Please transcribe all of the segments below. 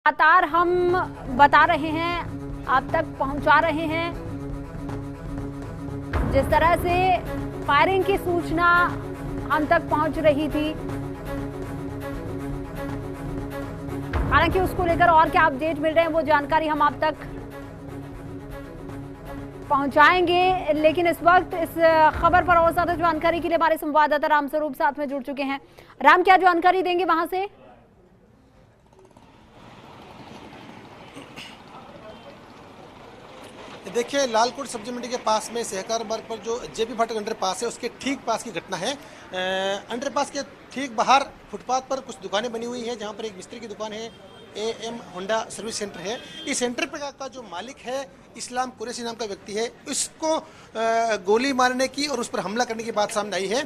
लगातार हम बता रहे हैं, आप तक पहुंचा रहे हैं। जिस तरह से फायरिंग की सूचना हम तक पहुंच रही थी, हालांकि उसको लेकर और क्या अपडेट मिल रहे हैं वो जानकारी हम आप तक पहुंचाएंगे। लेकिन इस वक्त इस खबर पर और ज्यादा जानकारी के लिए हमारे संवाददाता राम स्वरूप साथ में जुड़ चुके हैं। राम, क्या जानकारी देंगे वहां से? देखिए, लालकोट सब्जी मंडी के पास में सहकार मार्ग पर जो जेपी फाटक अंडरपास है उसके ठीक पास की घटना है। अंडरपास के ठीक बाहर फुटपाथ पर कुछ दुकानें बनी हुई हैं, जहां पर एक मिस्त्री की दुकान है, एएम होंडा सर्विस सेंटर है। इस सेंटर पे का जो मालिक है इस्लाम कुरैशी नाम का व्यक्ति है, इसको गोली मारने की और उस पर हमला करने की बात सामने आई है।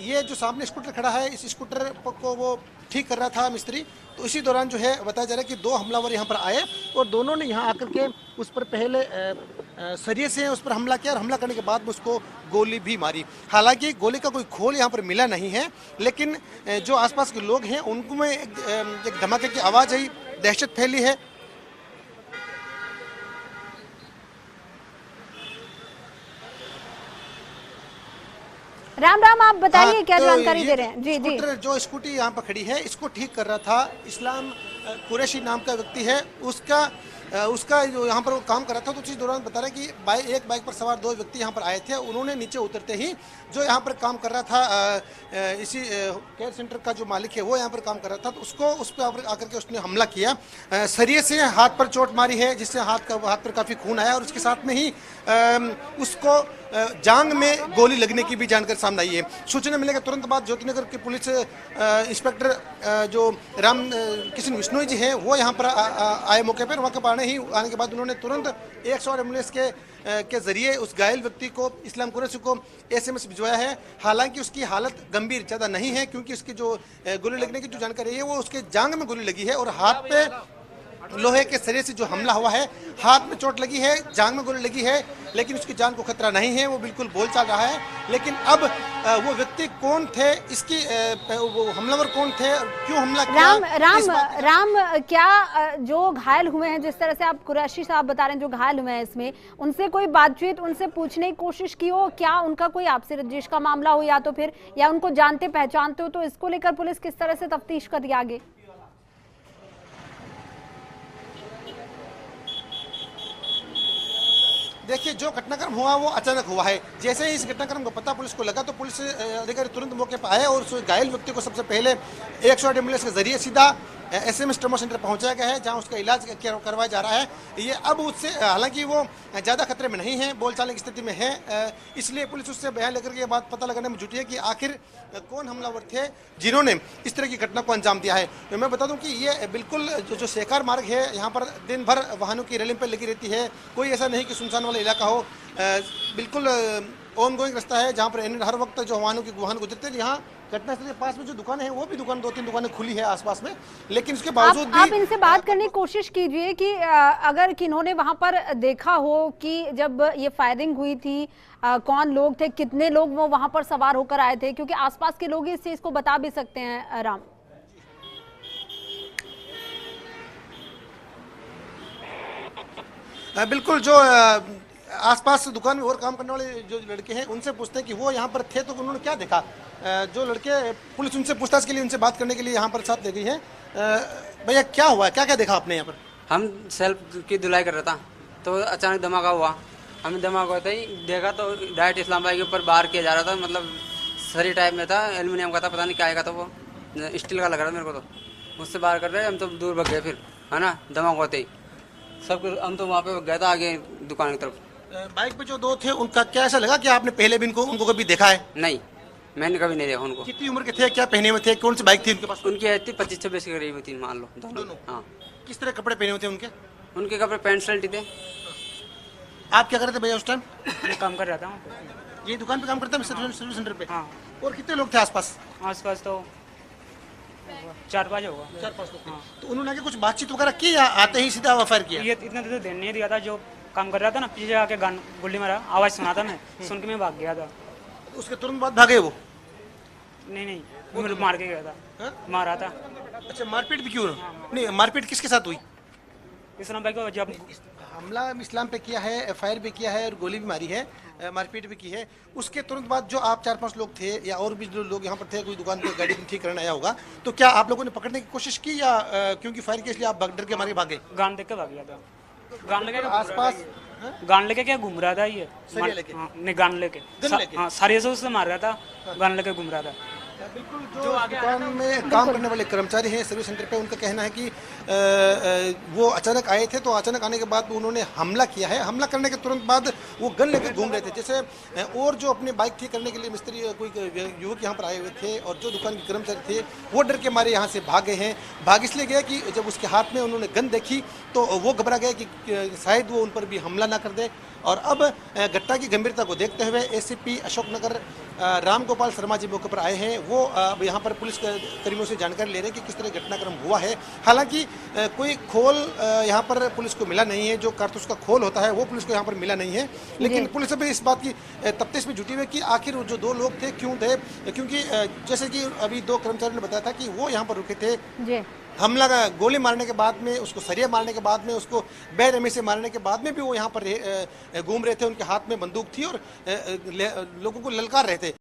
ये जो सामने स्कूटर खड़ा है, इस स्कूटर को वो ठीक कर रहा था मिस्त्री, तो इसी दौरान जो है बताया जा रहा है कि दो हमलावर यहाँ पर आए और दोनों ने यहाँ आकर के उस पर पहले सरिये से उस पर हमला किया और हमला करने के बाद में उसको गोली भी मारी। हालांकि गोली का कोई खोल यहाँ पर मिला नहीं है, लेकिन जो आसपास के लोग हैं उनको में एक धमाके की आवाज़ आई, दहशत फैली है। राम, आप बताइए क्या जानकारी दे रहे हैं? जी जी। जो स्कूटी यहाँ पर खड़ी है इसको ठीक कर रहा था इस्लाम कुरैशी नाम का व्यक्ति है, उसका जो यहाँ पर वो काम कर रहा था। तो उसी दौरान बता रहे हैं कि एक बाइक पर सवार दो व्यक्ति यहाँ पर आए थे। उन्होंने नीचे उतरते ही जो यहाँ पर काम कर रहा था इसी केयर सेंटर का जो मालिक है वो यहाँ पर काम कर रहा था, तो उस पर आकर के उसने हमला किया। सरिये से हाथ पर चोट मारी है, जिससे हाथ पर काफ़ी खून आया और उसके साथ में ही उसको जांग में गोली लगने की भी जानकारी सामने आई है। सूचना मिलने के तुरंत बाद ज्योतिनगर के पुलिस इंस्पेक्टर जो राम किशन विश्नोई जी हैं वो यहाँ पर आए मौके पर। वहाँ के आने के बाद उन्होंने तुरंत 108 एम्बुलेंस के जरिए उस घायल व्यक्ति को इस्लाम कुरैशी को SMS भिजवाया है। हालांकि उसकी हालत गंभीर ज़्यादा नहीं है, क्योंकि उसकी जो गोली लगने की जो जानकारी है वो उसके जांग में गोली लगी है और हाथ पे लोहे के सरिये से जो हमला हुआ है, हाथ में चोट लगी है, जांग में गोली लगी है, लेकिन उसकी जान को खतरा नहीं है, वो बिल्कुल बोल चाल रहा है। लेकिन अब वो व्यक्ति कौन थे, इसकी वो हमलावर कौन थे, क्यों हमला किया? राम, क्या जो घायल हुए हैं, जिस तरह से आप कुरैशी साहब बता रहे हैं जो घायल हुए हैं, इसमें उनसे कोई बातचीत, उनसे पूछने की कोशिश की हो? क्या उनका कोई आपसी रंजिश का मामला हो, या तो फिर या उनको जानते पहचानते हो? तो इसको लेकर पुलिस किस तरह से तफ्तीश कर दिया आगे? देखिए, जो घटनाक्रम हुआ वो अचानक हुआ है। जैसे ही इस घटनाक्रम को पता पुलिस को लगा तो पुलिस अधिकारी तुरंत मौके पर आए और उस घायल व्यक्ति को सबसे पहले 108 एम्बुलेंस के जरिए सीधा SMS ट्रमा सेंटर पहुंचाया गया है, जहां उसका इलाज करवाया जा रहा है। ये अब उससे, हालांकि वो ज़्यादा खतरे में नहीं है, बोलचाल की स्थिति में है, इसलिए पुलिस उससे बयान लेकर के बात पता लगाने में जुटी है कि आखिर कौन हमलावर थे जिन्होंने इस तरह की घटना को अंजाम दिया है। तो मैं बता दूं कि ये बिल्कुल जो सहकार मार्ग है, यहाँ पर दिन भर वाहनों की रेलिंग पर लगी रहती है। कोई ऐसा नहीं कि सुनसान वाला इलाका हो, बिल्कुल ऑन गोइंग रास्ता है, जहाँ पर हर वक्त जो वाहन गुजरते हैं। यहाँ घटनास्थल के पास में जो दुकानें हैं वो भी 2-3 दुकानें खुली है आसपास में, लेकिन उसके बावजूद भी आप इनसे बात करने की कोशिश कीजिए कि अगर किन्होंने वहां पर देखा हो कि जब ये फायरिंग हुई थी, कौन लोग थे, कितने लोग वो वहां पर सवार होकर आए थे, क्योंकि आसपास के लोग इस चीज को बता भी सकते हैं। राम, बिल्कुल, जो आसपास दुकान में और काम करने वाले जो लड़के हैं उनसे पूछते हैं कि वो यहाँ पर थे तो उन्होंने क्या देखा। जो लड़के, पुलिस उनसे पूछताछ के लिए, उनसे बात करने के लिए यहाँ पर साथ ले गई है। भैया, क्या हुआ, क्या क्या देखा आपने यहाँ पर? हम सेल्फ की धुलाई कर रहा था तो अचानक धमाका हुआ। हमें धमाका होता ही देखा तो डायरेक्ट इस्लाम भाई के ऊपर बाहर किया जा रहा था, मतलब सरी टाइप में था, एल्यूमिनियम का था, पता नहीं क्या आएगा, तो वो स्टील का लग रहा था मेरे को, तो उससे बाहर कर रहे हम तो दूर भाग गए फिर, है ना, धमाका होते ही सब हम तो वहाँ पे गया था आगे दुकान की तरफ। बाइक पे जो दो थे उनका क्या ऐसा लगा कि आपने पहले भी उनको कभी देखा है? नहीं, मैंने कभी नहीं देखा उनको। कितनी उम्र के थे, क्या पहने हुए थे, कौन सी बाइक थी उनके पास? उनकी है थी 25-26 के करीब थी, मान लो दोनों। हाँ। किस तरह कपड़े पहने हुए थे उनके? उनके कपड़े पैंट शर्ट थे। आप क्या कर रहे थे भैया उस टाइम? मैं काम कर रहा था ये दुकान पे काम करता है सर्विस सेंटर पे? हाँ। और कितने लोग थे आसपास? आसपास तो 4-5 होगा। 4-5 लोग। हाँ। तो उन्होंने आगे कुछ बातचीत वगैरह की या आते ही सीधा फायर किया? ये इतना तो ध्यान नहीं दिया था, जो काम कर रहा था ना पीछे आके गान गोली मारा, आवाज सुना था, मैं सुन के मैं भाग गया था। उसके तुरंत बाद भागे वो? नहीं, मार के गया था। मारा था। अच्छा, मारपीट भी क्यों नहीं? मारपीट किसके साथ हुई? इस्लाम भाई को जब हमला इस्लाम पे किया है, एफआईआर भी किया है और गोली भी मारी है, मारपीट भी की है। उसके तुरंत बाद जो आप 4-5 लोग थे या और भी जो लोग यहाँ पर थे, कोई दुकान पे गाड़ी ठीक करने आया होगा, तो क्या आप लोगों ने पकड़ने की कोशिश की या क्योंकि फायर के इसलिए आप डर के मारे भागे? गान देख के भाग गया था। गान लेके आसपास गान लेके क्या घूम रहा था ये? सरिया लेके? हाँ, नहीं गान लेके। गन लेके? हाँ, सारिया से उससे मार रहा था, गान लेके घूम रहा था। बिल्कुल, जो दुकान में काम करने वाले कर्मचारी हैं सर्विस सेंटर पे, उनका कहना है कि वो अचानक आए थे, तो अचानक आने के बाद उन्होंने हमला किया है। हमला करने के तुरंत बाद वो गन लेकर घूम रहे थे। जैसे और जो अपने बाइक ठीक करने के लिए मिस्त्री कोई युवक यहाँ पर आए हुए थे और जो दुकान के कर्मचारी थे वो डर के मारे यहाँ से भागे हैं। भाग इसलिए गए कि जब उसके हाथ में उन्होंने गन देखी तो वो घबरा गए कि शायद वो उन पर भी हमला ना कर दे। और अब घटना की गंभीरता को देखते हुए एसीपी अशोकनगर राम गोपाल शर्मा जी मौके पर आए हैं। वो अब यहाँ पर पुलिस कर्मियों से जानकारी ले रहे हैं कि किस तरह घटनाक्रम हुआ है। हालांकि कोई खोल यहाँ पर पुलिस को मिला नहीं है, जो कारतूस का खोल होता है वो पुलिस को यहाँ पर मिला नहीं है। लेकिन पुलिस अभी इस बात की तफ्तीश में जुटी हुई कि आखिर जो दो लोग थे क्यों थे, क्योंकि जैसे कि अभी दो कर्मचारियों ने बताया था कि वो यहाँ पर रुके थे। हमला का गोली मारने के बाद में, उसको सरिया मारने के बाद में, उसको बेरहमी से मारने के बाद में भी वो यहाँ पर घूम रहे थे। उनके हाथ में बंदूक थी और लोगों को ललकार रहे थे।